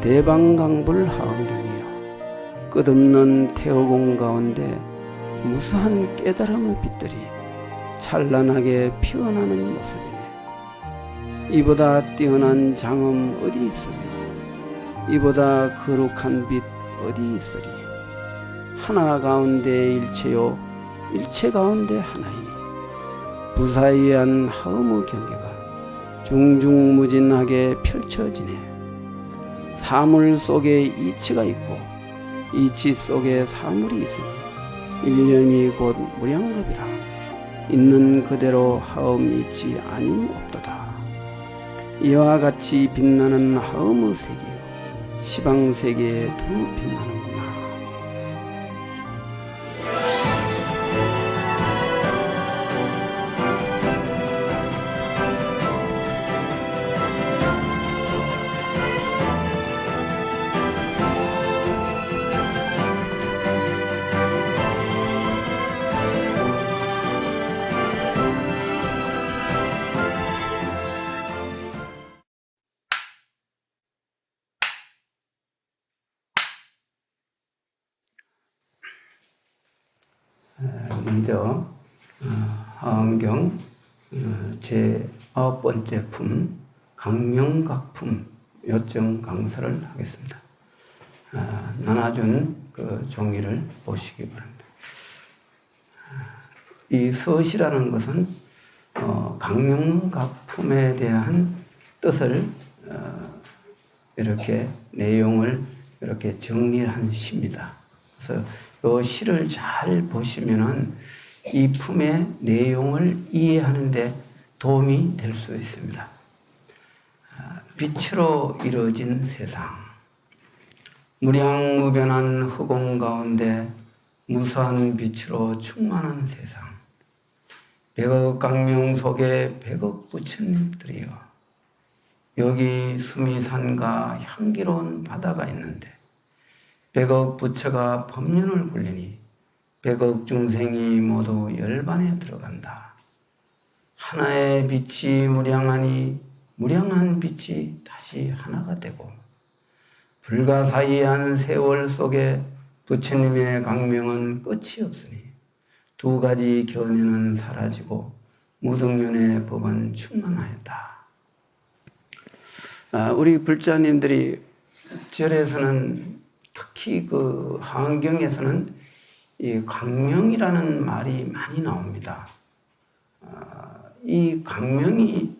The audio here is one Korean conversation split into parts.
대방강불 하원경이여, 끝없는 태호공 가운데 무수한 깨달음의 빛들이 찬란하게 피어나는 모습이네. 이보다 뛰어난 장엄 어디 있으며 이보다 거룩한 빛 어디 있으리. 하나 가운데 일체요 일체 가운데 하나이니 부사이한 하음의 경계가 중중무진하게 펼쳐지네. 사물 속에 이치가 있고 이치 속에 사물이 있으니 일념이 곧 무량겁이라. 있는 그대로 하음 이치 아님 없도다. 이와 같이 빛나는 하음의 세계요 시방세계에 두 빛나는구나. 먼저 하원경 제9번째 품 강명각품 요점 강서를 하겠습니다. 나눠준 그 종이를 보시기 바랍니다. 이 서시라는 것은 강명각품에 대한 뜻을 이렇게 내용을 이렇게 정리한 시입니다. 그래서 이 시를 잘 보시면은 이 품의 내용을 이해하는데 도움이 될 수 있습니다. 빛으로 이루어진 세상, 무량무변한 허공 가운데 무수한 빛으로 충만한 세상, 백억 강명 속에 백억 부처님들이여, 여기 수미산과 향기로운 바다가 있는데 백억 부처가 법륜을 굴리니 백억 중생이 모두 열반에 들어간다. 하나의 빛이 무량하니 무량한 빛이 다시 하나가 되고, 불가사의한 세월 속에 부처님의 강명은 끝이 없으니 두 가지 견해는 사라지고 무등륜의 법은 충만하였다. 우리 불자님들이 절에서는 특히 그 하원경에서는 이 강명이라는 말이 많이 나옵니다. 이 강명이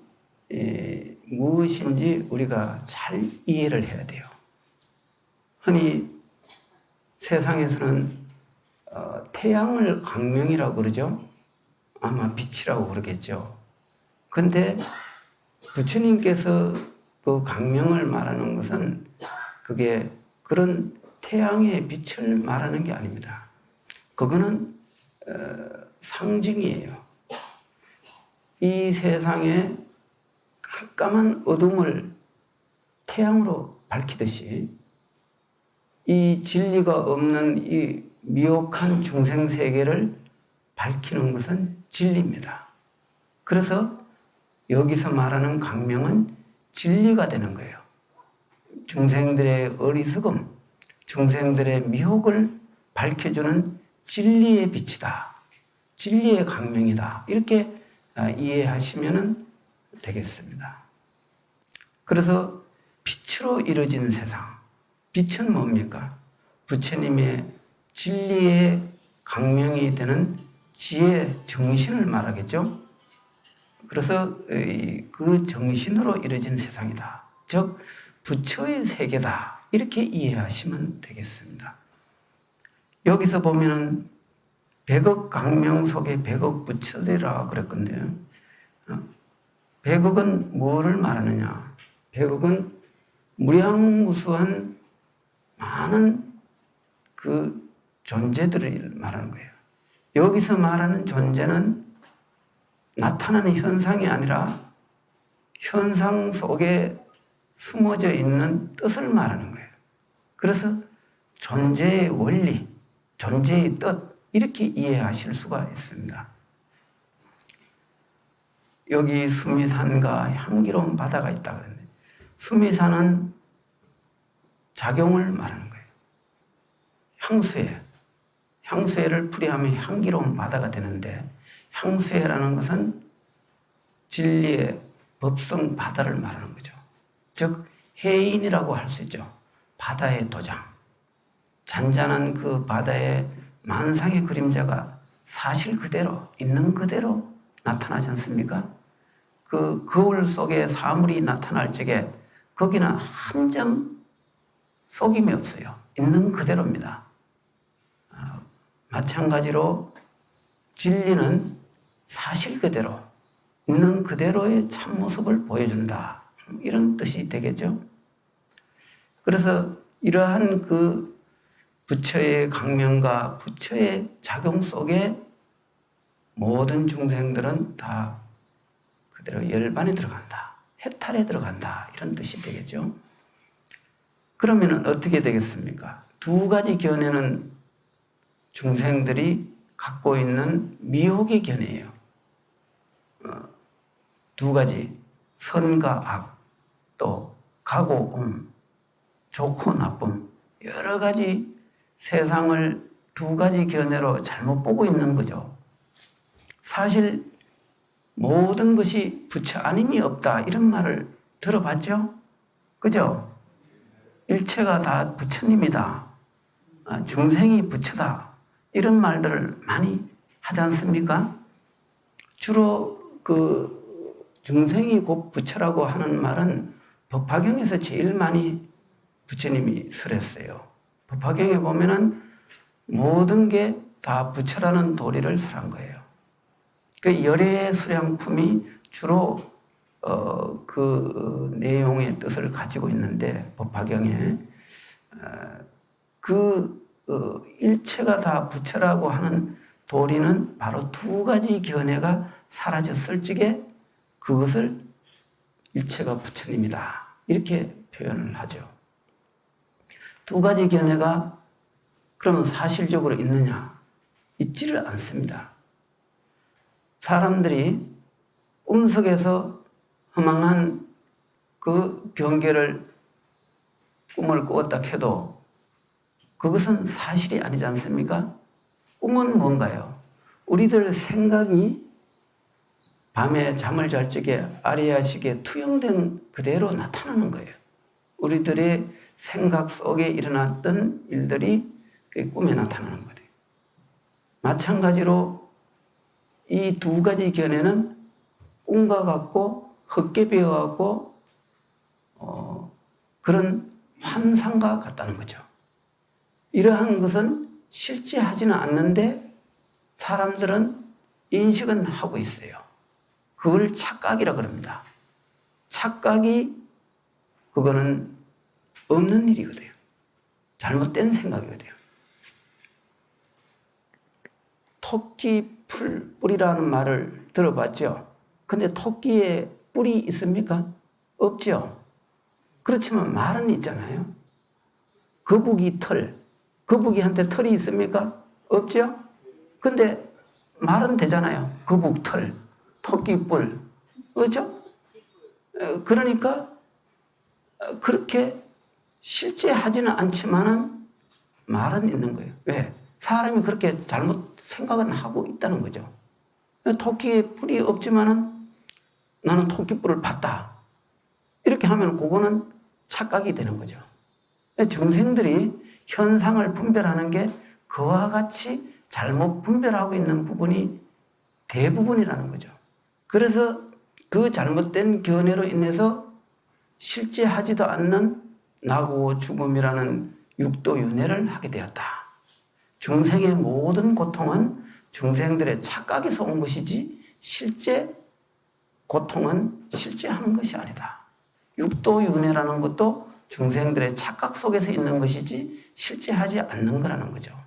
무엇인지 우리가 잘 이해를 해야 돼요. 흔히 세상에서는 태양을 강명이라고 그러죠. 아마 빛이라고 그러겠죠. 근데 부처님께서 그 강명을 말하는 것은 그게 그런 태양의 빛을 말하는 게 아닙니다. 그거는 상징이에요. 이 세상에 깜깜한 어둠을 태양으로 밝히듯이 이 진리가 없는 이 미혹한 중생 세계를 밝히는 것은 진리입니다. 그래서 여기서 말하는 강명은 진리가 되는 거예요. 중생들의 어리석음, 중생들의 미혹을 밝혀주는 진리의 빛이다. 진리의 강명이다. 이렇게 이해하시면 되겠습니다. 그래서 빛으로 이루어진 세상. 빛은 뭡니까? 부처님의 진리의 강명이 되는 지혜 정신을 말하겠죠. 그래서 그 정신으로 이루어진 세상이다. 즉 부처의 세계다. 이렇게 이해하시면 되겠습니다. 여기서 보면은 백억 강명 속에 백억 부처들이라 그랬건데요. 백억은 뭐를 말하느냐? 백억은 무량무수한 많은 그 존재들을 말하는 거예요. 여기서 말하는 존재는 나타나는 현상이 아니라 현상 속에 숨어져 있는 뜻을 말하는 거예요. 그래서 존재의 원리, 존재의 뜻 이렇게 이해하실 수가 있습니다. 여기 수미산과 향기로운 바다가 있다고 그랬는데, 수미산은 작용을 말하는 거예요. 향수에를 풀이하면 향기로운 바다가 되는데 향수에라는 것은 진리의 법성 바다를 말하는 거죠. 즉 해인이라고 할 수 있죠. 바다의 도장. 잔잔한 그 바다의 만상의 그림자가 사실 그대로 있는 그대로 나타나지 않습니까? 그 거울 속에 사물이 나타날 적에 거기는 한 점 속임이 없어요. 있는 그대로입니다. 마찬가지로 진리는 사실 그대로 있는 그대로의 참모습을 보여준다. 이런 뜻이 되겠죠. 그래서 이러한 그 부처의 강명과 부처의 작용 속에 모든 중생들은 다 그대로 열반에 들어간다. 해탈에 들어간다. 이런 뜻이 되겠죠. 그러면 어떻게 되겠습니까? 두 가지 견해는 중생들이 갖고 있는 미혹의 견해예요. 두 가지, 선과 악, 또 가고 좋고 나쁨, 여러 가지 세상을 두 가지 견해로 잘못 보고 있는 거죠. 사실 모든 것이 부처 아님이 없다 이런 말을 들어봤죠? 그죠? 일체가 다 부처님이다. 중생이 부처다. 이런 말들을 많이 하지 않습니까? 주로 그 중생이 곧 부처라고 하는 말은 법화경에서 제일 많이 부처님이 설했어요. 법화경에 보면은 모든 게 다 부처라는 도리를 설한 거예요. 그 열의 수량품이 주로 그 내용의 뜻을 가지고 있는데 법화경에 일체가 다 부처라고 하는 도리는 바로 두 가지 견해가 사라졌을 적에 그것을 일체가 부처님이다 이렇게 표현을 하죠. 두 가지 견해가 그러면 사실적으로 있느냐? 있지를 않습니다. 사람들이 꿈속에서 허망한 그 경계를 꿈을 꾸었다 해도 그것은 사실이 아니지 않습니까? 꿈은 뭔가요? 우리들 생각이 밤에 잠을 잘 적에 아리아식에 투영된 그대로 나타나는 거예요. 우리들의 생각 속에 일어났던 일들이 그 꿈에 나타나는 거예요. 마찬가지로 이 두 가지 견해는 꿈과 같고 헛게 배어갖고 그런 환상과 같다는 거죠. 이러한 것은 실제 하지는 않는데 사람들은 인식은 하고 있어요. 그걸 착각이라 그럽니다. 착각이 그거는 없는 일이거든요. 잘못된 생각이거든요. 토끼 뿔이라는 말을 들어봤죠? 근데 토끼에 뿔이 있습니까? 없죠. 그렇지만 말은 있잖아요. 거북이한테 털이 있습니까? 없죠. 근데 말은 되잖아요. 거북 털, 토끼 뿔, 그렇죠? 그러니까 그렇게 실제 하지는 않지만은 말은 있는 거예요. 왜? 사람이 그렇게 잘못 생각은 하고 있다는 거죠. 토끼의 뿔이 없지만은 나는 토끼 뿔을 봤다. 이렇게 하면 그거는 착각이 되는 거죠. 중생들이 현상을 분별하는 게 그와 같이 잘못 분별하고 있는 부분이 대부분이라는 거죠. 그래서 그 잘못된 견해로 인해서 실제 하지도 않는 나고 죽음이라는 육도윤회를 하게 되었다. 중생의 모든 고통은 중생들의 착각에서 온 것이지 실제 고통은 실제 하는 것이 아니다. 육도윤회라는 것도 중생들의 착각 속에서 있는 것이지 실제 하지 않는 거라는 거죠.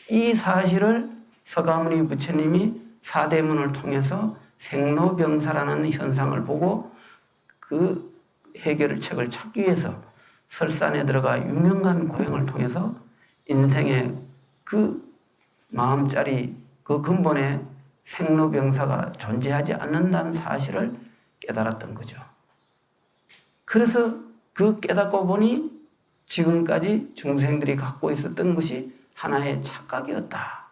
이 사실을 서가모니 부처님이 사대문을 통해서 생로병사라는 현상을 보고 그 해결 책을 찾기 위해서 설산에 들어가 6년간 고행을 통해서 인생의 그 마음자리 그 근본에 생로병사가 존재하지 않는다는 사실을 깨달았던 거죠. 그래서 그 깨닫고 보니 지금까지 중생들이 갖고 있었던 것이 하나의 착각이었다.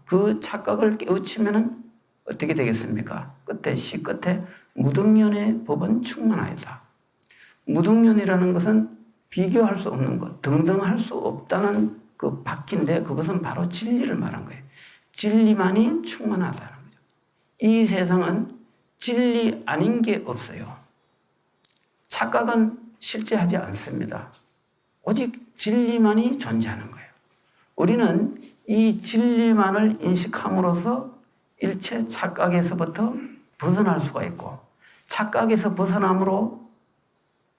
그 착각을 깨우치면은 어떻게 되겠습니까? 시 끝에 무등년의 법은 충만하였다. 무등년이라는 것은 비교할 수 없는 것, 등등할 수 없다는 그 바퀴인데 그것은 바로 진리를 말한 거예요. 진리만이 충만하다는 거죠. 이 세상은 진리 아닌 게 없어요. 착각은 실제하지 않습니다. 오직 진리만이 존재하는 거예요. 우리는 이 진리만을 인식함으로써 일체 착각에서부터 벗어날 수가 있고, 착각에서 벗어남으로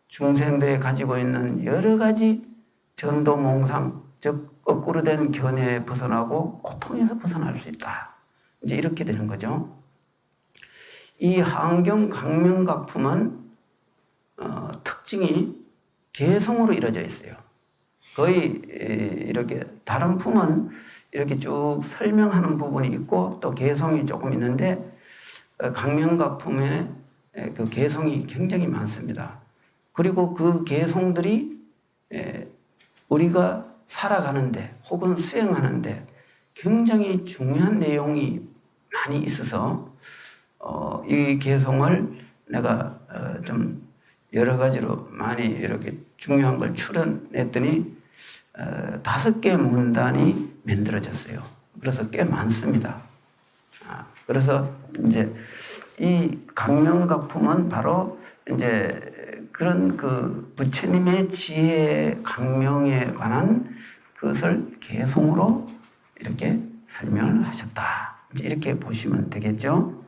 중생들이 가지고 있는 여러 가지 전도몽상, 즉 거꾸로 된 견해에 벗어나고 고통에서 벗어날 수 있다. 이제 이렇게 되는 거죠. 이 하안경 강명각품은 특징이 개성으로 이루어져 있어요. 거의 이렇게 다른 품은 이렇게 쭉 설명하는 부분이 있고 또 개성이 조금 있는데 강명각품에 그 개성이 굉장히 많습니다. 그리고 그 개성들이 우리가 살아가는데 혹은 수행하는데 굉장히 중요한 내용이 많이 있어서 이 개성을 내가 좀 여러 가지로 많이 이렇게 중요한 걸 추려냈더니 5개 문단이 만들어졌어요. 그래서 꽤 많습니다. 그래서 이제 이 강명각품은 바로 이제 그런 그 부처님의 지혜 강명에 관한 그것을 개성으로 이렇게 설명을 하셨다. 이제 이렇게 보시면 되겠죠.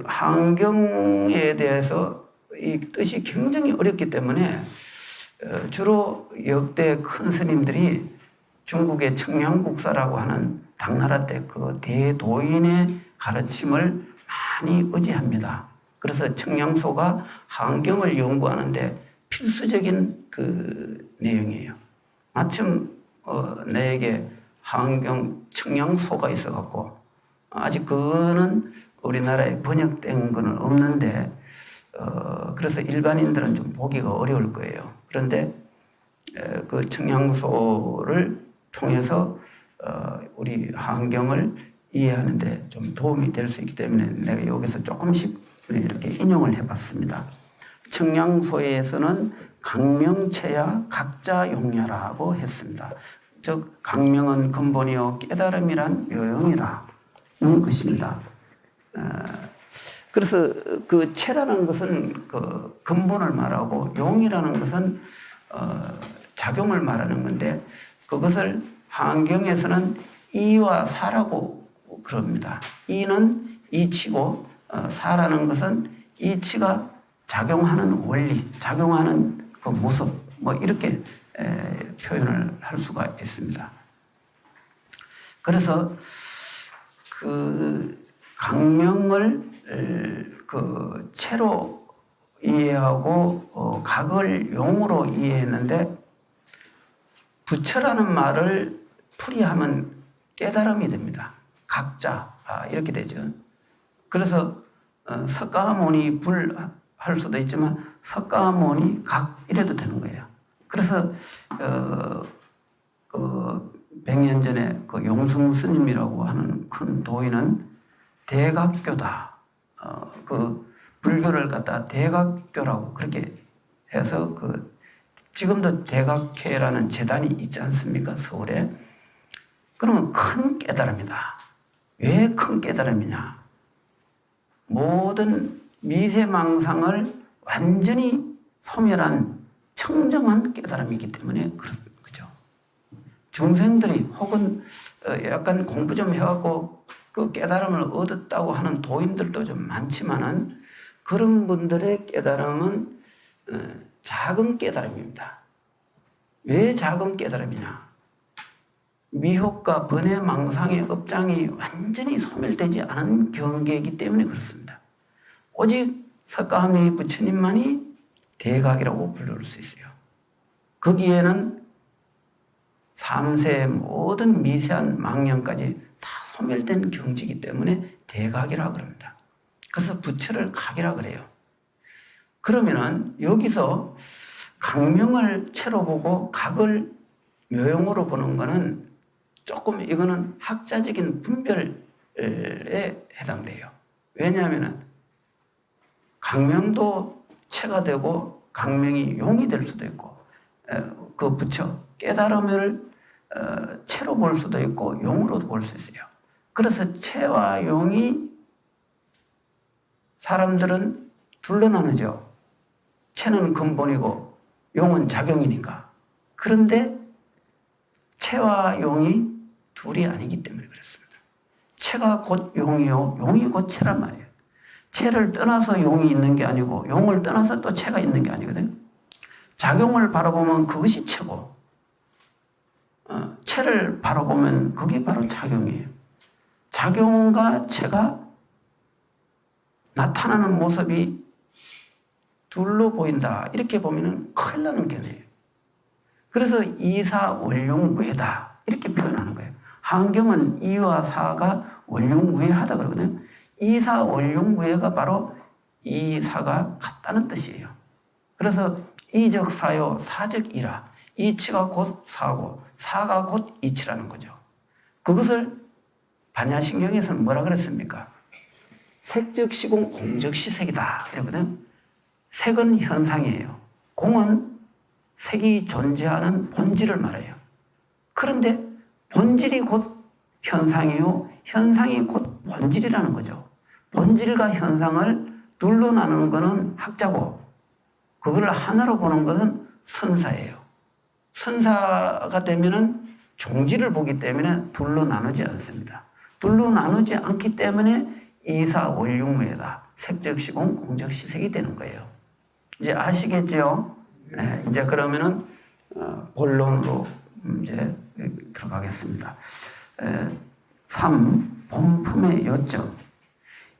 하안경에 대해서 이 뜻이 굉장히 어렵기 때문에 주로 역대 큰 스님들이 중국의 청양국사라고 하는 당나라 때 그 대도인의 가르침을 많이 의지합니다. 그래서 청양소가 하안경을 연구하는데 필수적인 그 내용이에요. 마침 내게 하안경 청양소가 있어갖고 아직 그거는 우리나라에 번역된 거는 없는데 그래서 일반인들은 좀 보기가 어려울 거예요. 그런데 그 청양소를 통해서 우리 하안경을 이해하는데 좀 도움이 될 수 있기 때문에 내가 여기서 조금씩 이렇게 인용을 해봤습니다. 청양소에서는 강명체야 각자 용야라고 했습니다. 즉 강명은 근본이요 깨달음이란 묘용이라는 것입니다. 그래서 그 체라는 것은 그 근본을 말하고 용이라는 것은 작용을 말하는 건데 그것을 하안경에서는 이와 사라고 그럽니다. 이는 이치고 사라는 것은 이치가 작용하는 원리, 작용하는 그 모습 뭐 이렇게 표현을 할 수가 있습니다. 그래서 그 강명을 그 체로 이해하고 각을 용으로 이해했는데 부처라는 말을 풀이하면 깨달음이 됩니다. 각자 이렇게 되죠. 그래서 석가모니 불 할 수도 있지만 석가모니 각 이래도 되는 거예요. 그래서 그 100년 전에 그 용승 스님이라고 하는 큰 도인은 대각교다. 그 불교를 갖다 대각교라고 그렇게 해서 그 지금도 대각회라는 재단이 있지 않습니까? 서울에. 그러면 큰 깨달음이다. 왜 큰 깨달음이냐? 모든 미세망상을 완전히 소멸한 청정한 깨달음이기 때문에 그렇죠. 중생들이 혹은 약간 공부 좀 해갖고 그 깨달음을 얻었다고 하는 도인들도 좀 많지만은 그런 분들의 깨달음은 작은 깨달음입니다. 왜 작은 깨달음이냐? 미혹과 번뇌 망상의 업장이 완전히 소멸되지 않은 경계이기 때문에 그렇습니다. 오직 석가모니 부처님만이 대각이라고 부를 수 있어요. 거기에는 3세의 모든 미세한 망념까지 다 소멸된 경지이기 때문에 대각이라고 그럽니다. 그래서 부처를 각이라고 그래요. 그러면은 여기서 강명을 채로 보고 각을 묘용으로 보는 거는 조금 이거는 학자적인 분별에 해당돼요. 왜냐하면 강명도 채가 되고 강명이 용이 될 수도 있고 그 부처 깨달음을 채로 볼 수도 있고 용으로도 볼 수 있어요. 그래서 채와 용이 사람들은 둘로 나누죠. 채는 근본이고 용은 작용이니까. 그런데 채와 용이 둘이 아니기 때문에 그렇습니다. 채가 곧 용이요, 용이 곧 채란 말이에요. 채를 떠나서 용이 있는 게 아니고 용을 떠나서 또 채가 있는 게 아니거든요. 작용을 바라보면 그것이 채고 채를 바라보면 그게 바로 작용이에요. 작용과 채가 나타나는 모습이 둘로 보인다. 이렇게 보면은 큰일 나는 견해예요. 그래서 이사원룡무해다. 이렇게 표현하는 거예요. 한경은 이와 사가 원룡무해하다 그러거든요. 이사원룡무해가 바로 이사가 같다는 뜻이에요. 그래서 이적 사요, 사적 이라. 이치가 곧 사고, 사가 곧 이치라는 거죠. 그것을 반야신경에서는 뭐라 그랬습니까? 색적 시공, 공적 시색이다. 이러거든. 색은 현상이에요. 공은 색이 존재하는 본질을 말해요. 그런데 본질이 곧 현상이요. 현상이 곧 본질이라는 거죠. 본질과 현상을 둘로 나누는 것은 학자고, 그걸 하나로 보는 것은 선사예요. 선사가 되면은 종지를 보기 때문에 둘로 나누지 않습니다. 둘로 나누지 않기 때문에 이사원룡무해다. 색적 시공, 공적 시색이 되는 거예요. 이제 아시겠죠? 네, 이제 그러면은 본론으로 이제 들어가겠습니다. 3. 본품의 요점.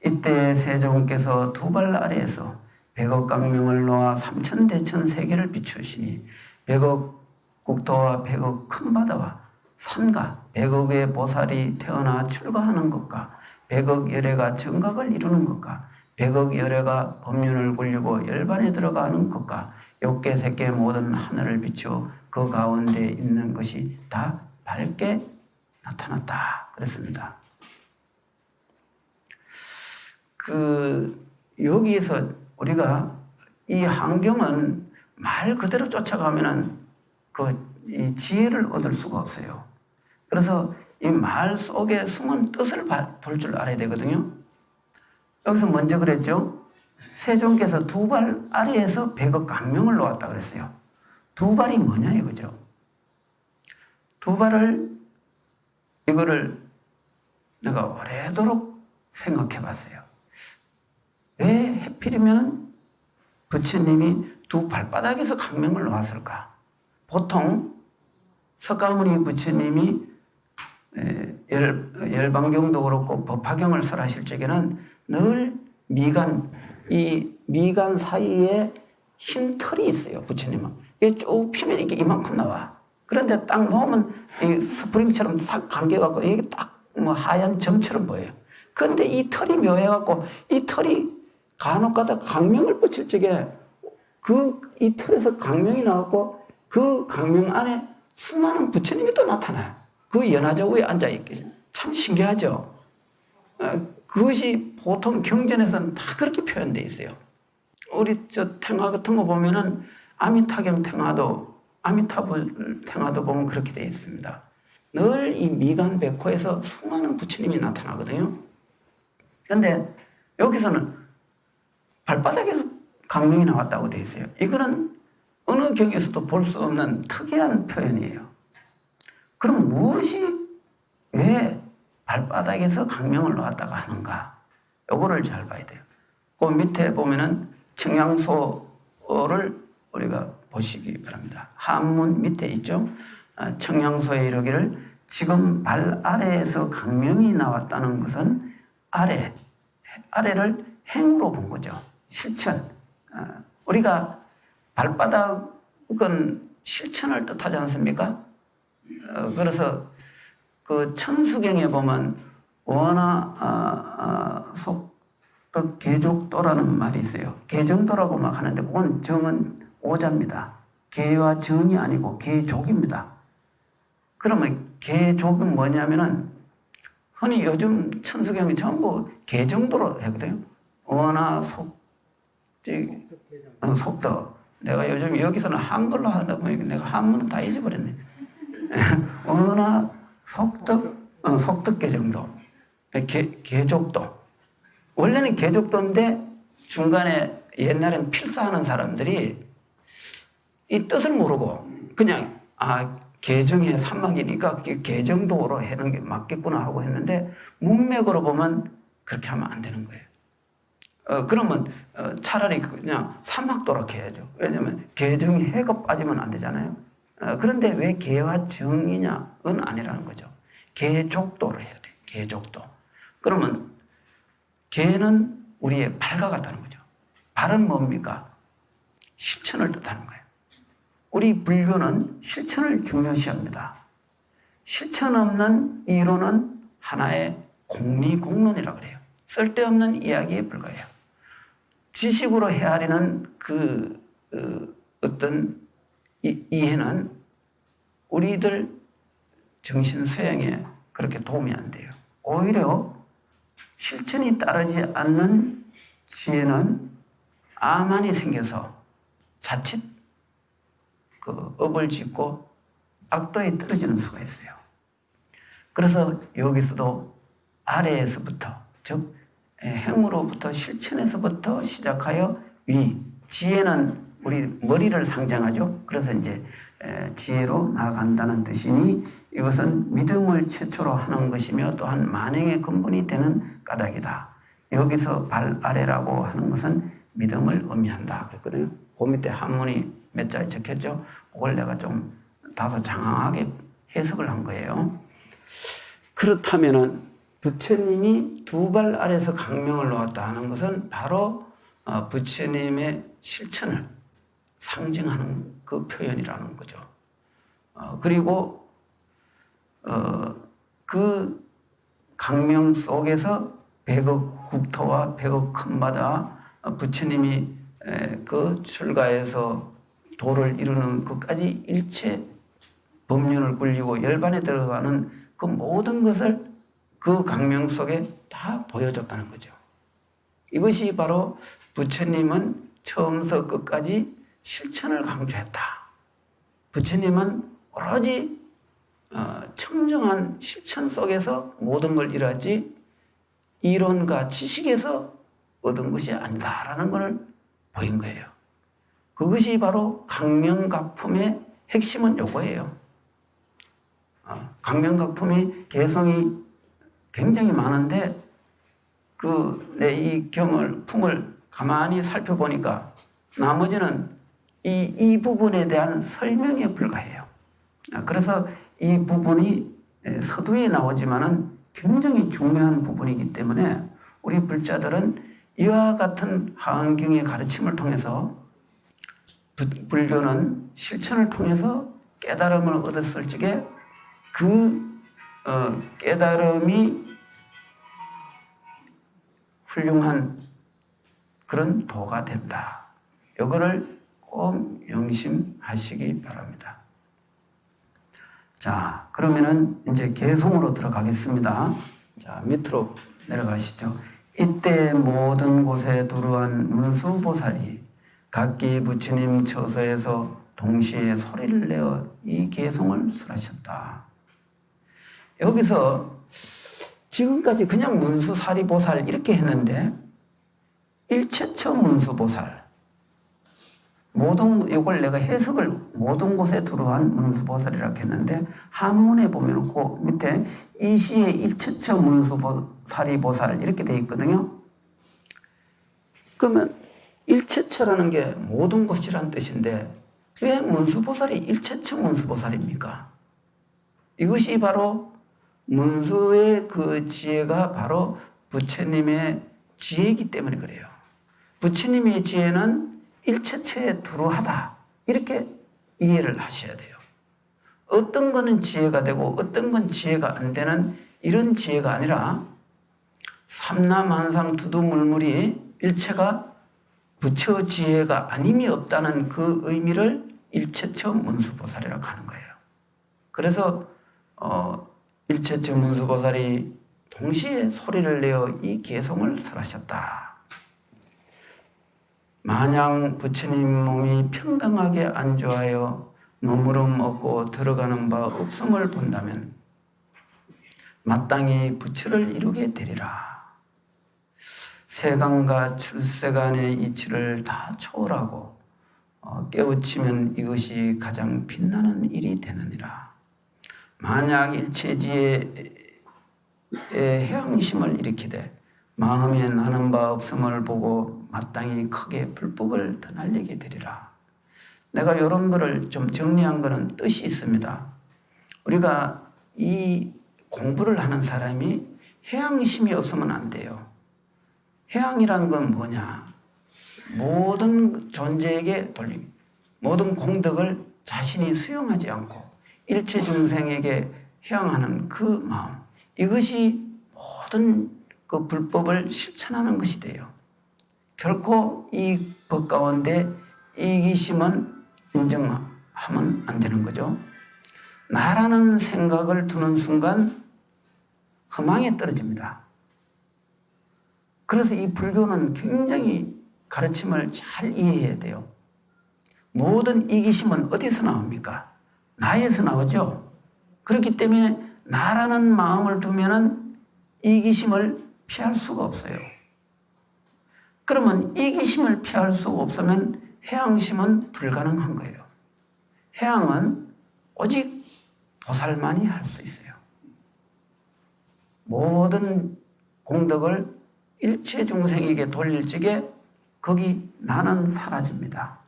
이때 세종께서 두 발 아래에서 백억 강명을 놓아 삼천대천 세계를 비추시니 백억 국토와 백억 큰 바다와 산과 백억의 보살이 태어나 출가하는 것과 백억 열애가 정각을 이루는 것과 백억 열애가 법륜을 굴리고 열반에 들어가는 것과 욕계 색계 모든 하늘을 비추어 그 가운데 있는 것이 다 밝게 나타났다. 그랬습니다. 여기에서 우리가 이 환경은 말 그대로 쫓아가면은 이 지혜를 얻을 수가 없어요. 그래서 이 말 속에 숨은 뜻을 볼 줄 알아야 되거든요. 여기서 먼저 그랬죠. 세종께서 두 발 아래에서 백억 강명을 놓았다 그랬어요. 두 발이 뭐냐 이거죠. 두 발을 이거를 내가 오래도록 생각해 봤어요. 왜 하필이면 부처님이 두 발바닥에서 강명을 놓았을까? 보통 석가모니 부처님이 열반경도 그렇고 법화경을 설하실 적에는 늘 이 미간 사이에 흰 털이 있어요. 부처님은 이게 쭉 피면 이게 이만큼 나와. 그런데 딱 놓으면 이 스프링처럼 싹 감겨갖고 이게 딱 뭐 하얀 점처럼 보여요. 그런데 이 털이 묘해갖고 이 털이 간혹가다 강명을 뻗칠 적에 이 털에서 강명이 나왔고 그 강명 안에 수많은 부처님이 또 나타나요. 그 연화좌우에 앉아있기 참 신기하죠. 그것이 보통 경전에서는 다 그렇게 표현되어 있어요. 우리 탱화 같은 거 보면은 아미타경 탱화도 아미타불 탱화도 보면 그렇게 되어 있습니다. 늘 이 미간 백호에서 수많은 부처님이 나타나거든요. 그런데 여기서는 발바닥에서 강명이 나왔다고 되어 있어요. 이거는 어느 경에서도 볼 수 없는 특이한 표현이에요. 그럼 왜 발바닥에서 강명을 놓았다가 하는가? 요거를 잘 봐야 돼요. 그 밑에 보면은 청양소를 우리가 보시기 바랍니다. 한문 밑에 있죠? 청양소에 이르기를 지금 발 아래에서 강명이 나왔다는 것은 아래를 행으로 본 거죠. 실천. 우리가 발바닥은 실천을 뜻하지 않습니까? 그래서 그 천수경에 보면 원하 속덕 계족도라는 말이 있어요. 계정도라고 막 하는데 그건 정은 오자입니다. 계와 정이 아니고 계족입니다. 그러면 계족은 뭐냐면은 흔히 요즘 천수경이 전부 계정도로 하거든요. 어나 속도. 내가 요즘 여기서는 한글로 하다 보니까 내가 한문은 다 잊어버렸네. 어나 속덕계 정도. 계족도. 원래는 계족도인데 중간에 옛날엔 필사하는 사람들이 이 뜻을 모르고 그냥 계정의 산막이니까 계정도로 하는 게 맞겠구나 하고 했는데 문맥으로 보면 그렇게 하면 안 되는 거예요. 그러면 차라리 그냥 산막도로 해야죠. 왜냐하면 계정이 해가 빠지면 안 되잖아요. 그런데 왜 계와 정이냐는 아니라는 거죠. 계족도로 해야 돼. 계족도. 그러면 계는 우리의 발과 같다는 거죠. 발은 뭡니까? 실천을 뜻하는 거예요. 우리 불교는 실천을 중요시합니다. 실천 없는 이론은 하나의 공리공론이라고 그래요. 쓸데없는 이야기에 불과해요. 지식으로 헤아리는 어떤 이해는 우리들 정신 수행에 그렇게 도움이 안 돼요. 오히려 실천이 따르지 않는 지혜는 아만이 생겨서 자칫 업을 짓고 악도에 떨어지는 수가 있어요. 그래서 여기서도 아래에서부터, 즉 행으로부터 실천에서부터 시작하여 지혜는 우리 머리를 상징하죠. 그래서 이제 지혜로 나아간다는 뜻이니 이것은 믿음을 최초로 하는 것이며 또한 만행의 근본이 되는 까닭이다. 여기서 발 아래라고 하는 것은 믿음을 의미한다 그랬거든요. 그 밑에 한문이 몇 자리 적혔죠. 그걸 내가 좀 다소 장황하게 해석을 한 거예요. 그렇다면은 부처님이 두 발 아래서 강명을 놓았다 하는 것은 바로 부처님의 실천을 상징하는 그 표현이라는 거죠. 그리고 그 강명 속에서 100억 국토와 100억 큰바다 부처님이 그 출가해서 도를 이루는 것까지 일체 법륜을 굴리고 열반에 들어가는 그 모든 것을 그 강명 속에 다 보여줬다는 거죠. 이것이 바로 부처님은 처음부터 끝까지 실천을 강조했다. 부처님은 오로지 청정한 실천 속에서 모든 걸 이루었지 이론과 지식에서 얻은 것이 아니다라는 것을 보인 거예요. 그것이 바로 강명각품의 핵심은 요거예요. 강명각품이 개성이 굉장히 많은데 내 이 품을 가만히 살펴보니까 나머지는 이 부분에 대한 설명에 불과해요. 그래서 이 부분이 서두에 나오지만은 굉장히 중요한 부분이기 때문에 우리 불자들은 이와 같은 하안경의 가르침을 통해서 불교는 실천을 통해서 깨달음을 얻었을 적에 깨달음이 훌륭한 그런 도가 된다. 이거를 꼭 명심하시기 바랍니다. 자, 그러면은 이제 개송으로 들어가겠습니다. 자, 밑으로 내려가시죠. 이때 모든 곳에 두루한 문수보살이 각기 부처님 처소에서 동시에 소리를 내어 이 개송을 설하셨다. 여기서 지금까지 그냥 문수사리보살 이렇게 했는데 일체처 문수보살 이걸 내가 해석을 모든 곳에 두루한 문수보살이라고 했는데 한문에 보면 그 밑에 이시의 일체처 문수사리보살 이렇게 돼 있거든요. 그러면 일체처라는 게 모든 곳이란 뜻인데 왜 문수보살이 일체처 문수보살입니까? 이것이 바로 문수의 그 지혜가 바로 부처님의 지혜이기 때문에 그래요. 부처님의 지혜는 일체처에 두루하다 이렇게 이해를 하셔야 돼요. 어떤 거는 지혜가 되고 어떤 건 지혜가 안 되는 이런 지혜가 아니라 삼라만상 두두물물이 일체가 부처 지혜가 아님이 없다는 그 의미를 일체처 문수보살이라고 하는 거예요. 그래서 일체처 문수보살이 동시에 소리를 내어 이 개성을 설하셨다. 만약 부처님 몸이 평등하게 안주하여 머무름 없고 들어가는 바 없음을 본다면 마땅히 부처를 이루게 되리라. 세간과 출세간의 이치를 다 초월하고 깨우치면 이것이 가장 빛나는 일이 되느니라. 만약 일체지에 해양심을 일으키되 마음에 나는 바 없음을 보고 마땅히 크게 불법을 드날리게 되리라. 내가 이런 거를 좀 정리한 거는 뜻이 있습니다. 우리가 이 공부를 하는 사람이 해양심이 없으면 안 돼요. 해양이란 건 뭐냐? 모든 존재에게 돌림, 모든 공덕을 자신이 수용하지 않고 일체 중생에게 해양하는 그 마음, 이것이 모든 그 불법을 실천하는 것이 돼요. 결코 이 법 가운데 이기심은 인정하면 안 되는 거죠. 나라는 생각을 두는 순간 허망에 떨어집니다. 그래서 이 불교는 굉장히 가르침을 잘 이해해야 돼요. 모든 이기심은 어디서 나옵니까? 나에서 나오죠. 그렇기 때문에 나라는 마음을 두면은 이기심을 피할 수가 없어요. 그러면 이기심을 피할 수가 없으면 해양심은 불가능한 거예요. 해양은 오직 보살만이 할 수 있어요. 모든 공덕을 일체 중생에게 돌릴 적에 거기 나는 사라집니다.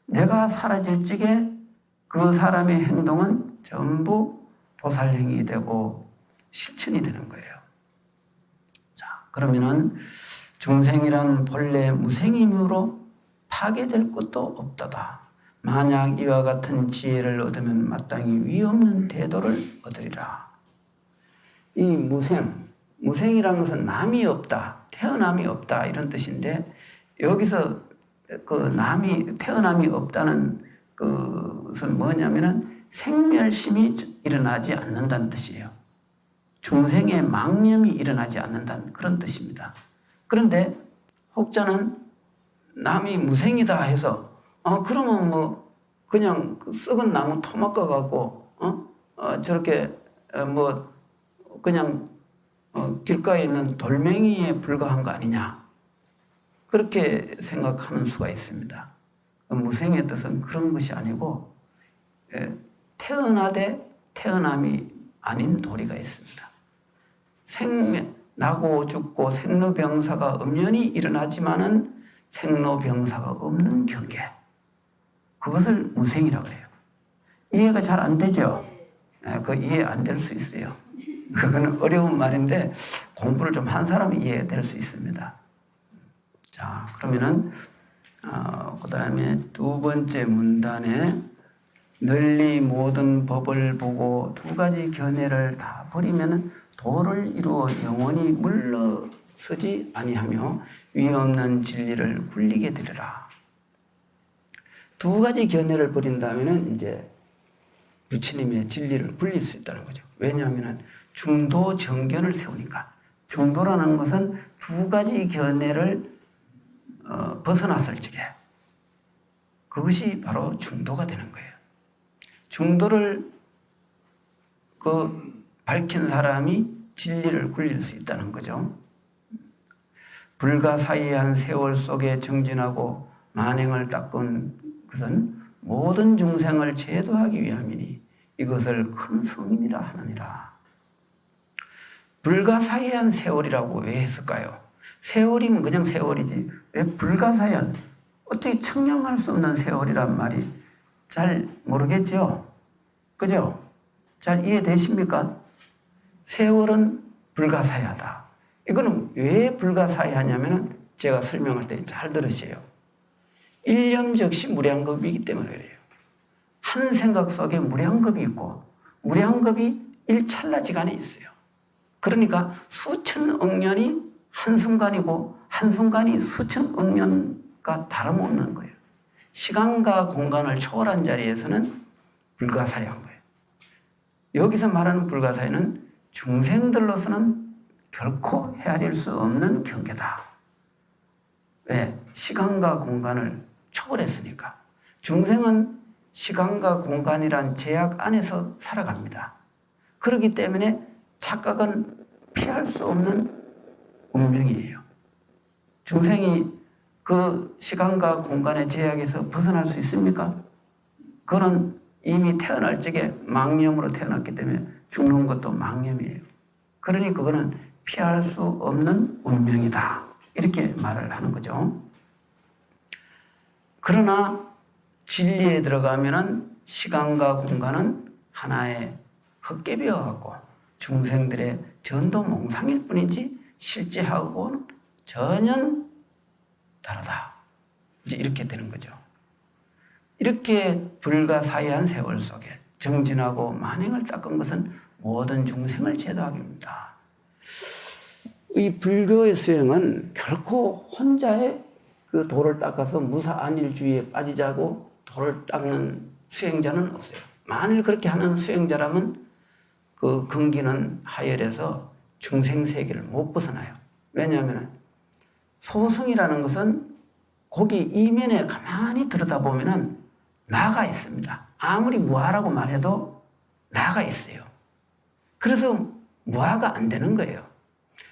내가 사라질 적에 그 사람의 행동은 전부 보살행이 되고 실천이 되는 거예요. 자, 그러면은 중생이란 본래 무생이므로 파괴될 것도 없도다. 만약 이와 같은 지혜를 얻으면 마땅히 위 없는 대도를 얻으리라. 이 무생이라는 것은 남이 없다, 태어남이 없다 이런 뜻인데 여기서 그 태어남이 없다는 것은 뭐냐면은 생멸심이 일어나지 않는다는 뜻이에요. 중생의 망념이 일어나지 않는다는 그런 뜻입니다. 그런데 혹자는 남이 무생이다 해서 그러면 뭐 그냥 썩은 나무 토막과 갖고 저렇게 뭐 그냥 길가에 있는 돌멩이에 불과한 거 아니냐 그렇게 생각하는 수가 있습니다. 무생의 뜻은 그런 것이 아니고 태어나되 태어남이 아닌 도리가 있습니다. 나고 죽고 생로병사가 엄연히 일어나지만은 생로병사가 없는 경계, 그것을 무생이라고 해요. 이해가 잘 안 되죠? 그 이해 안 될 수 있어요. 그거는 어려운 말인데 공부를 좀 한 사람이 이해될 수 있습니다. 자, 그러면은 그 다음에 두 번째 문단에 널리 모든 법을 보고 두 가지 견해를 다 버리면은 도를 이루어 영원히 물러서지 아니하며 위 없는 진리를 굴리게 되리라. 두 가지 견해를 버린다면은 이제 부처님의 진리를 굴릴 수 있다는 거죠. 왜냐하면은 중도 정견을 세우니까. 중도라는 것은 두 가지 견해를 벗어났을 적에 그것이 바로 중도가 되는 거예요. 중도를 밝힌 사람이 진리를 굴릴 수 있다는 거죠. 불가사의한 세월 속에 정진하고 만행을 닦은 것은 모든 중생을 제도하기 위함이니 이것을 큰 성인이라 하느니라. 불가사의한 세월이라고 왜 했을까요? 세월이면 그냥 세월이지 왜 불가사의한, 어떻게 측량할 수 없는 세월이란 말이 잘 모르겠죠? 그죠? 잘 이해되십니까? 세월은 불가사의하다. 이거는 왜 불가사의하냐면 제가 설명할 때 잘 들으세요. 일념적시 무량겁이기 때문에 그래요. 한 생각 속에 무량겁이 있고 무량겁이 일찰나지간에 있어요. 그러니까 수천억 년이 한순간이고 한순간이 수천억 년과 다름없는 거예요. 시간과 공간을 초월한 자리에서는 불가사의한 거예요. 여기서 말하는 불가사의는 중생들로서는 결코 헤아릴 수 없는 경계다. 왜? 시간과 공간을 초월했으니까. 중생은 시간과 공간이란 제약 안에서 살아갑니다. 그렇기 때문에 착각은 피할 수 없는 운명이에요. 중생이 그 시간과 공간의 제약에서 벗어날 수 있습니까? 그거는 이미 태어날 적에 망념으로 태어났기 때문에 죽는 것도 망념이에요. 그러니 그거는 피할 수 없는 운명이다. 이렇게 말을 하는 거죠. 그러나 진리에 들어가면은 시간과 공간은 하나의 헛개비여 갖고 중생들의 전도몽상일 뿐이지 실제하고는 전혀 다르다. 이제 이렇게 되는 거죠. 이렇게 불가사의한 세월 속에 정진하고 만행을 닦은 것은 모든 중생을 제도하게 합니다. 이 불교의 수행은 결코 혼자의 그 도를 닦아서 무사안일주의에 빠지자고 도를 닦는 수행자는 없어요. 만일 그렇게 하는 수행자라면 그 근기는 하열해서 중생세계를 못 벗어나요. 왜냐하면 소승이라는 것은 거기 이면에 가만히 들여다보면 나가 있습니다. 아무리 무아라고 말해도 나가 있어요. 그래서 무아가 안 되는 거예요.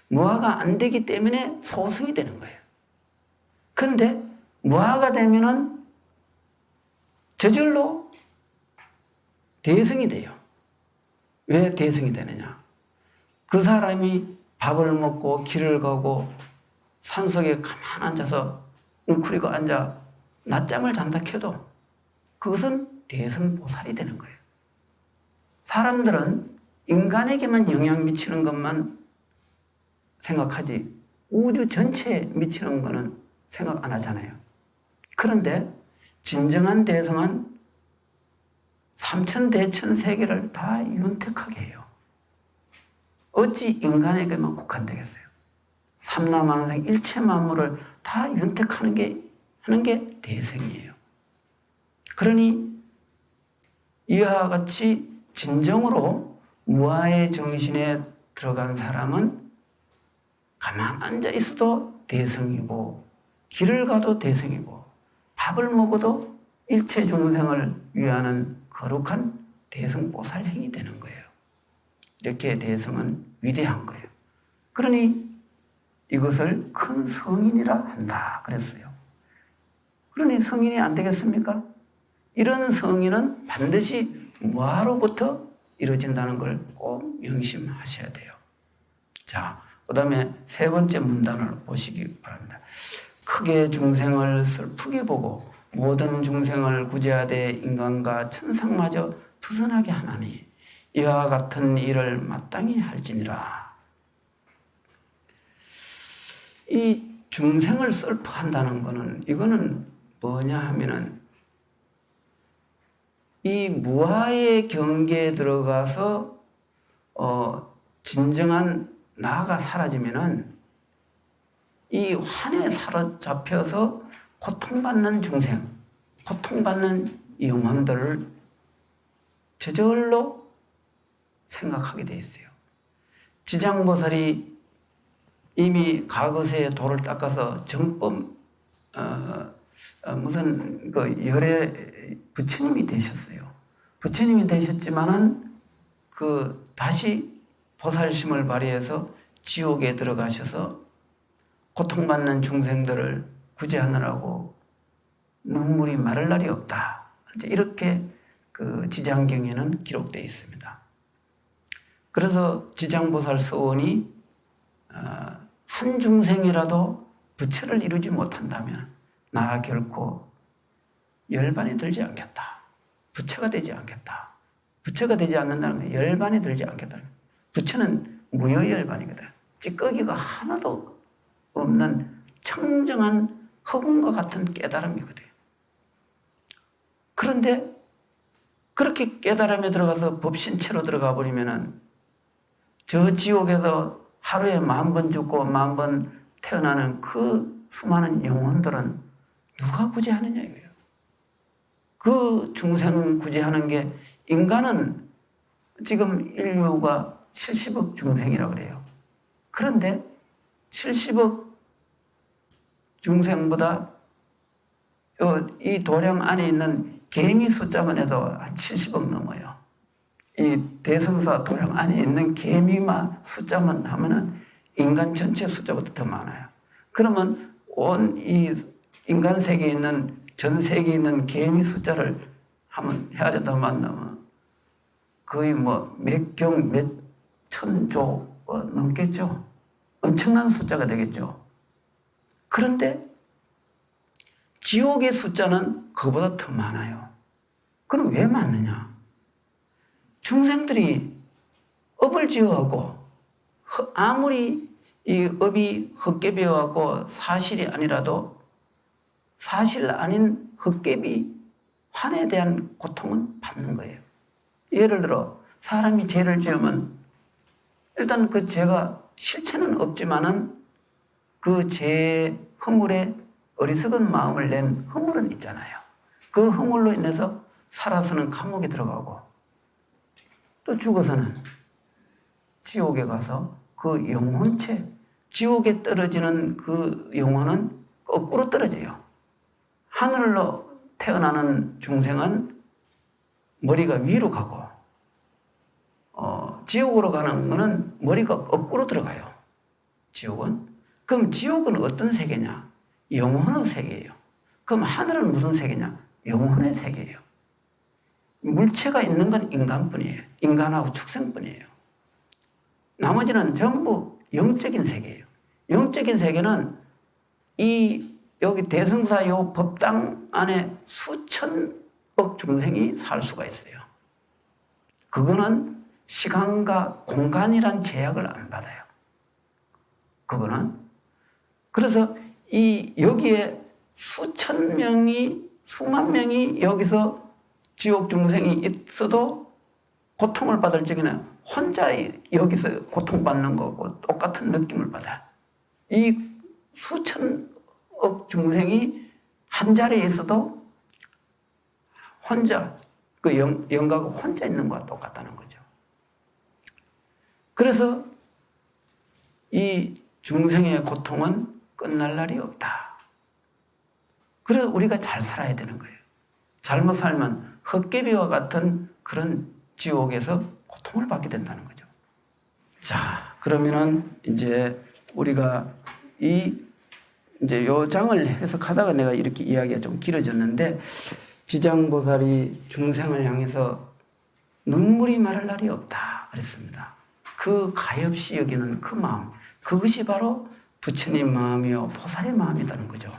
무아가 안 되기 때문에 소승이 되는 거예요. 그런데 무아가 되면은 저절로 대승이 돼요. 왜 대승이 되느냐? 그 사람이 밥을 먹고 길을 가고 산속에 가만 앉아서 웅크리고 앉아 낮잠을 잔다 켜도 그것은 대승보살이 되는 거예요. 사람들은 인간에게만 영향 미치는 것만 생각하지 우주 전체에 미치는 거는 생각 안 하잖아요. 그런데 진정한 대성은 삼천대천 세계를 다 윤택하게 해요. 어찌 인간에게만 국한되겠어요? 삼라만상 일체 만물을 다 윤택하는 게 하는 게 대성이에요. 그러니 이와 같이 진정으로 무아의 정신에 들어간 사람은 가만 앉아 있어도 대성이고 길을 가도 대성이고 밥을 먹어도 일체 중생을 위하는 거룩한 대성보살 행이 되는 거예요. 이렇게 대성은 위대한 거예요. 그러니 이것을 큰 성인이라 한다 그랬어요. 그러니 성인이 안 되겠습니까? 이런 성인은 반드시 무아로부터 이루어진다는 걸 꼭 명심하셔야 돼요. 자, 그 다음에 세 번째 문단을 보시기 바랍니다. 크게 중생을 슬프게 보고 모든 중생을 구제하되 인간과 천상마저 투선하게 하나니 이와 같은 일을 마땅히 할지니라. 이 중생을 슬퍼한다는 것은 이거는 뭐냐 하면은 이 무아의 경계에 들어가서 진정한 나가 사라지면은 이 환에 사로잡혀서 고통받는 중생, 고통받는 영혼들을 저절로 생각하게 돼 있어요. 지장보살이 이미 과거세에 도를 닦아서 정법 무슨 그 열애 부처님이 되셨어요. 부처님이 되셨지만은 그 다시 보살심을 발휘해서 지옥에 들어가셔서 고통받는 중생들을 구제하느라고 눈물이 마를 날이 없다. 이렇게 그 지장경에는 기록되어 있습니다. 그래서 지장보살 서원이 한 중생이라도 부처를 이루지 못한다면 나 결코 열반이 들지 않겠다. 부처가 되지 않겠다. 부처가 되지 않는다는 건 열반이 들지 않겠다. 부처는 무여열반이거든. 찌꺼기가 하나도 없는 청정한 흑운과 같은 깨달음이거든. 그런데 그렇게 깨달음에 들어가서 법신체로 들어가 버리면은 저 지옥에서 하루에 10,000번 죽고 10,000번 태어나는 그 수많은 영혼들은 누가 구제하느냐 이거예요. 그 중생 구제하는 게 인간은 지금 인류가 70억 중생이라고 그래요. 그런데 70억 중생보다 이 도량 안에 있는 개미 숫자만 해도 한 70억 넘어요. 이 대성사 도량 안에 있는 개미만 숫자만 하면은 인간 전체 숫자보다 더 많아요. 그러면 온 이 인간 세계에 있는 전 세계에 있는 개미 숫자를 하면 해야 된다 만나면 거의 뭐 몇 천조 넘겠죠. 엄청난 숫자가 되겠죠. 그런데 지옥의 숫자는 그보다 더 많아요. 그럼 왜 많느냐? 중생들이 업을 지어갖고 아무리 이 업이 헛개비여갖고 사실이 아니라도 사실 아닌 헛개비 환에 대한 고통은 받는 거예요. 예를 들어 사람이 죄를 지으면 일단 그 죄가 실체는 없지만은 그 죄 허물에 어리석은 마음을 낸 허물은 있잖아요. 그 허물로 인해서 살아서는 감옥에 들어가고 또 죽어서는 지옥에 가서 그 영혼체, 지옥에 떨어지는 그 영혼은 거꾸로 떨어져요. 하늘로 태어나는 중생은 머리가 위로 가고 지옥으로 가는 거는 머리가 거꾸로 들어가요. 지옥은. 그럼 지옥은 어떤 세계냐? 영혼의 세계예요. 그럼 하늘은 무슨 세계냐? 영혼의 세계예요. 물체가 있는 건 인간뿐이에요. 인간하고 축생뿐이에요. 나머지는 전부 영적인 세계예요. 영적인 세계는 여기 대성사 요 법당 안에 수천억 중생이 살 수가 있어요. 그거는 시간과 공간이란 제약을 안 받아요. 그거는. 그래서 여기에 수만 명이 여기서 지옥 중생이 있어도 고통을 받을 적에는 혼자 여기서 고통받는 거고 똑같은 느낌을 받아요. 이 수천억 중생이 한 자리에 있어도 혼자, 그 영가가 혼자 있는 거와 똑같다는 거죠. 그래서 이 중생의 고통은 끝날 날이 없다. 그래서 우리가 잘 살아야 되는 거예요. 잘못 살면 헛개비와 같은 그런 지옥에서 고통을 받게 된다는 거죠. 자, 그러면은 이제 우리가 이제 요 장을 해석하다가 내가 이렇게 이야기가 좀 길어졌는데, 지장보살이 중생을 향해서 눈물이 마를 날이 없다 그랬습니다. 그 가엾이 여기는 그 마음, 그것이 바로 부처님 마음이요 보살의 마음이라는 거죠.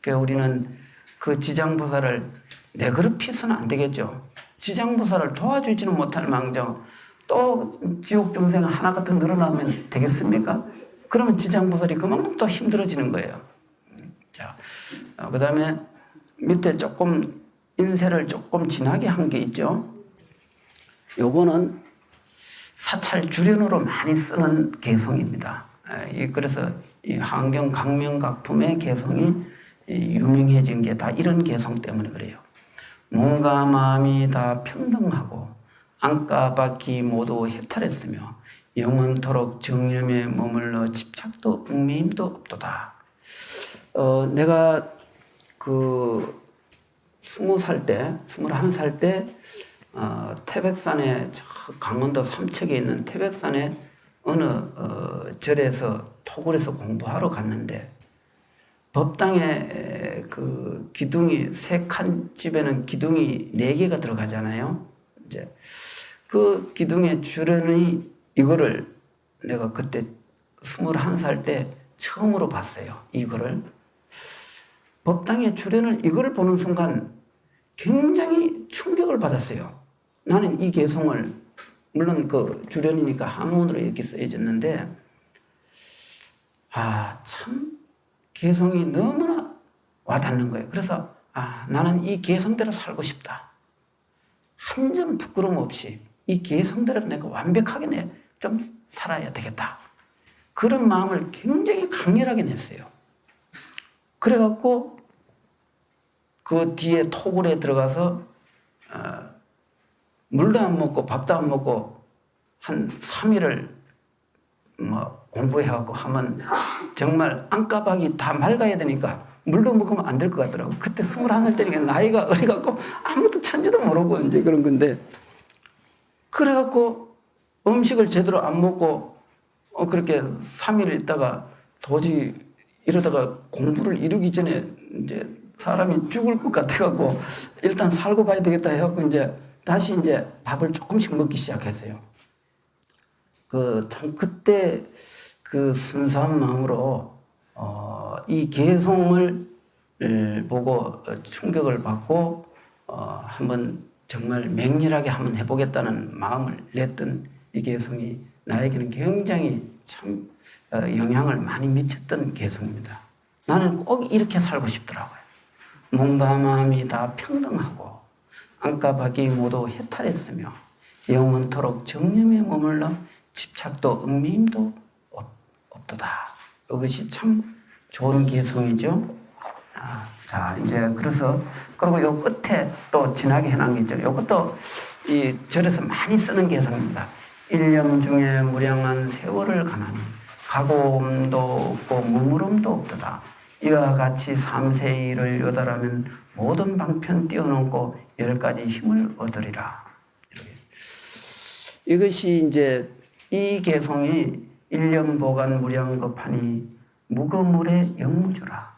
그러니까 우리는 그 지장보살을 내그럽히서는 안 되겠죠. 지장보살을 도와주지는 못할 망정 또 지옥 중생 하나같이 늘어나면 되겠습니까? 그러면 지장보살이 그만큼 또 힘들어지는 거예요. 자, 그 다음에 밑에 조금 인쇄를 조금 진하게 한 게 있죠. 요거는 사찰 주련으로 많이 쓰는 개성입니다. 그래서 이 한경 강명각품의 개성이 유명해진 게 다 이런 개성 때문에 그래요. 몸과 마음이 다 평등하고 안과 밖이 모두 해탈했으며 영원토록 정념에 머물러 집착도 얽매임도 없도다. 내가 그 21살 때 태백산에 강원도 삼척에 있는 태백산에 어느 절에서 토굴에서 공부하러 갔는데, 법당에 그 기둥이 세 칸 집에는 기둥이 4개가 들어가잖아요. 이제 그 기둥의 주련이 이거를 내가 그때 21살 때 처음으로 봤어요. 이거를 법당의 주련을 이거를 보는 순간 굉장히 충격을 받았어요. 나는 이 개성을, 물론 그 주련이니까 한문으로 이렇게 쓰여졌는데, 참 개성이 너무나 와닿는 거예요. 그래서 나는 이 개성대로 살고 싶다. 한 점 부끄러움 없이 이 개성대로 내가 완벽하게 좀 살아야 되겠다. 그런 마음을 굉장히 강렬하게 냈어요. 그래갖고 그 뒤에 토굴에 들어가서 물도 안 먹고 밥도 안 먹고 한 3일을 뭐 공부해갖고 하면 정말 안까박이 다 맑아야 되니까 물도 먹으면 안 될 것 같더라고. 그때 21살 때니까 나이가 어려갖고 아무것도 천지도 모르고 이제 그런 건데, 그래갖고 음식을 제대로 안 먹고 그렇게 3일 있다가 도저히 이러다가 공부를 이루기 전에 이제 사람이 죽을 것 같아갖고 일단 살고 봐야 되겠다 해갖고 이제 다시 이제 밥을 조금씩 먹기 시작했어요. 참 그때 그 순수한 마음으로 이 개송을 보고 충격을 받고 한번 정말 맹렬하게 한번 해보겠다는 마음을 냈던 이 개성이 나에게는 굉장히 참 영향을 많이 미쳤던 개성입니다. 나는 꼭 이렇게 살고 싶더라고요. 몸과 마음이 다 평등하고 안까박이 모두 해탈했으며 영원토록 정념에 머물러 집착도 얽매임도 없도다. 이것이 참 좋은 개성이죠. 자, 이제 그래서 그리고 요 끝에 또 진하게 해놓은 게 있죠. 이것도 이 절에서 많이 쓰는 개성입니다. 일념 중에 무량한 세월을 가나니 가고움도 없고 무물음도 없도다. 이와 같이 3세 일을 요달하면 모든 방편 뛰어넘고 10가지 힘을 얻으리라. 이렇게. 이것이 이제 이 개성이 일념보관 무량급하니 무거물의 영무주라.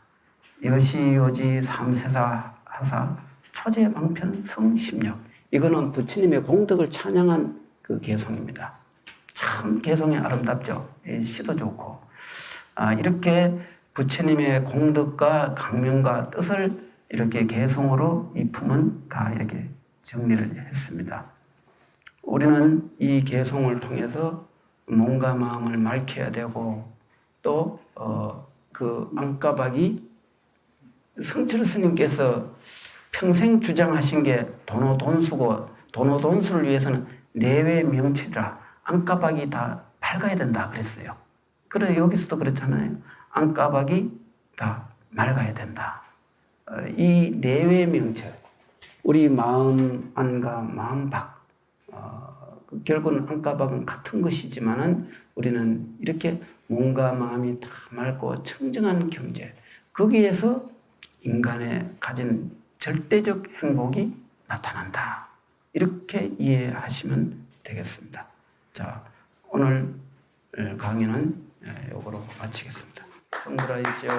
여시오지 삼세사 하사 초제방편 성심력. 이거는 부처님의 공덕을 찬양한 그 개성입니다. 참 개성이 아름답죠. 시도 좋고. 이렇게 부처님의 공덕과 강명과 뜻을 이렇게 개성으로 이 품은 가 이렇게 정리를 했습니다. 우리는 이 개성을 통해서 몸과 마음을 맑혀야 되고 또 그 안까박이 성철 스님께서 평생 주장하신 게 도노돈수고 도노돈수를 위해서는 내외 명체라 안까박이 다 밝아야 된다 그랬어요. 그래 여기서도 그렇잖아요. 안까박이 다 맑아야 된다. 이 내외 명철, 우리 마음 안과 마음 밖, 결국은 안까박은 같은 것이지만은 우리는 이렇게 몸과 마음이 다 맑고 청정한 경제, 거기에서 인간의 가진 절대적 행복이 나타난다. 이렇게 이해하시면 되겠습니다. 자, 오늘 강의는 요거로 마치겠습니다. 성불하십시오.